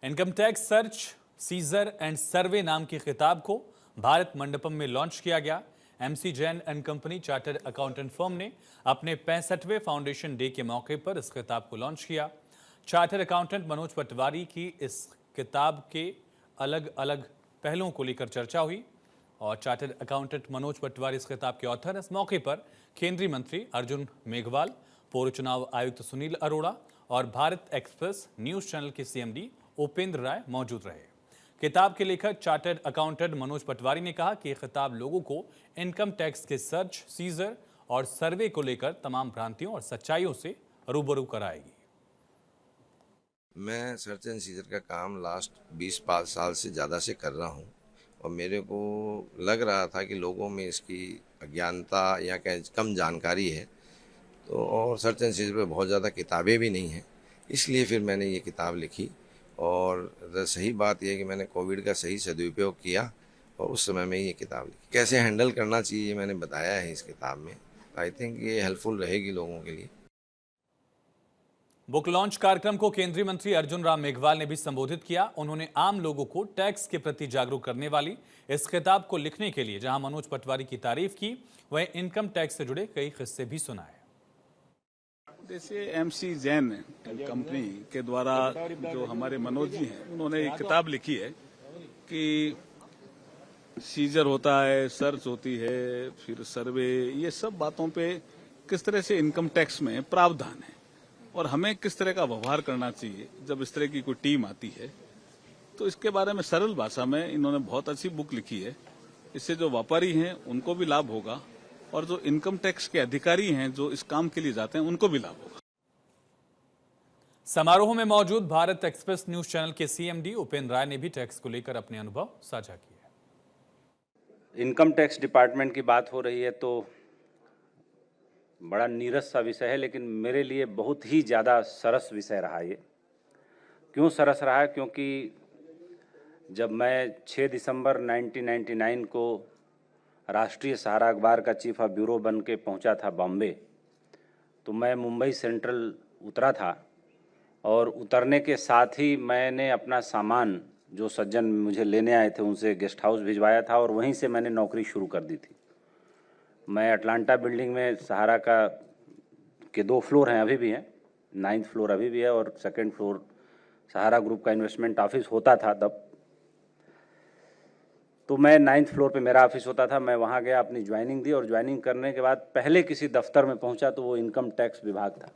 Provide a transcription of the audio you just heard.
Income tax search seizure and सर्वे नाम की किताब को भारत मंडपम में लॉन्च किया गया। MC Jain and company chartered accountant firm ने अपने 65वें फाउंडेशन डे के मौके पर इस किताब को लॉन्च किया। चार्टर्ड अकाउंटेंट मनोज पटवारी की इस किताब के अलग अलग पहलुओं को लेकर चर्चा हुई और चार्टर्ड अकाउंटेंट मनोज पटवारी इस किताब के ऑथर। इस मौके पर केंद्रीय मंत्री अर्जुन मेघवाल, पूर्व चुनाव आयुक्त सुनील अरोड़ा और भारत एक्सप्रेस न्यूज चैनल के सीएमडी उपेंद्र राय मौजूद रहे। किताब के लेखक चार्टर्ड अकाउंटेंट मनोज पटवारी ने कहा कि यह किताब लोगों को इनकम टैक्स के सर्च, सीजर और सर्वे को लेकर तमाम भ्रांतियों और सच्चाइयों से रूबरू कराएगी। मैं सर्च एंड सीजर का काम लास्ट 20 साल से ज़्यादा से कर रहा हूँ और मेरे को लग रहा था कि लोगों में इसकी अज्ञानता या कम जानकारी है, तो और सर्च एंड सीजर पे बहुत ज़्यादा किताबें भी नहीं हैं, इसलिए फिर मैंने ये किताब लिखी। और सही बात यह है कि मैंने कोविड का सही सदुपयोग किया और उस समय में ये किताब लिखी। कैसे हैंडल करना चाहिए मैंने बताया है इस किताब में। आई थिंक ये हेल्पफुल रहेगी लोगों के लिए। बुक लॉन्च कार्यक्रम को केंद्रीय मंत्री अर्जुन राम मेघवाल ने भी संबोधित किया। उन्होंने आम लोगों को टैक्स के प्रति जागरूक करने वाली इस किताब को लिखने के लिए जहां मनोज पटवारी की तारीफ की, वहीं इनकम टैक्स से जुड़े कई किस्से भी सुनाए। जैसे एमसी जैन कंपनी के द्वारा जो हमारे मनोज जी हैं, उन्होंने एक किताब लिखी है कि सीजर होता है, सर्च होती है, फिर सर्वे, ये सब बातों पे किस तरह से इनकम टैक्स में प्रावधान है और हमें किस तरह का व्यवहार करना चाहिए जब इस तरह की कोई टीम आती है। तो इसके बारे में सरल भाषा में इन्होंने बहुत अच्छी बुक लिखी है। इससे जो व्यापारी हैं उनको भी लाभ होगा और जो इनकम टैक्स के अधिकारी हैं जो इस काम के लिए जाते हैं उनको भी लाभ होगा। समारोह में मौजूद भारत एक्सप्रेस न्यूज चैनल के सीएमडी उपेंद्र राय ने भी टैक्स को लेकर अपने अनुभव साझा किए। इनकम टैक्स डिपार्टमेंट की बात हो रही है तो बड़ा नीरस सा विषय है, लेकिन मेरे लिए बहुत ही ज़्यादा सरस विषय रहा ये। क्यों सरस रहा है? क्योंकि जब मैं 6 दिसंबर 1999 को राष्ट्रीय सहारा अखबार का चीफ ऑफ ब्यूरो बन के पहुँचा था बॉम्बे, तो मैं मुंबई सेंट्रल उतरा था और उतरने के साथ ही मैंने अपना सामान जो सज्जन मुझे लेने आए थे उनसे गेस्ट हाउस भिजवाया था और वहीं से मैंने नौकरी शुरू कर दी थी। मैं अटलांटा बिल्डिंग में सहारा का के 2 फ्लोर हैं, अभी भी हैं, 9th फ्लोर अभी भी है और 2nd फ्लोर सहारा ग्रुप का इन्वेस्टमेंट ऑफिस होता था तब। तो मैं 9th फ्लोर पे मेरा ऑफिस होता था। मैं वहाँ गया, अपनी ज्वाइनिंग दी और ज्वाइनिंग करने के बाद पहले किसी दफ्तर में पहुँचा तो वो इनकम टैक्स विभाग था।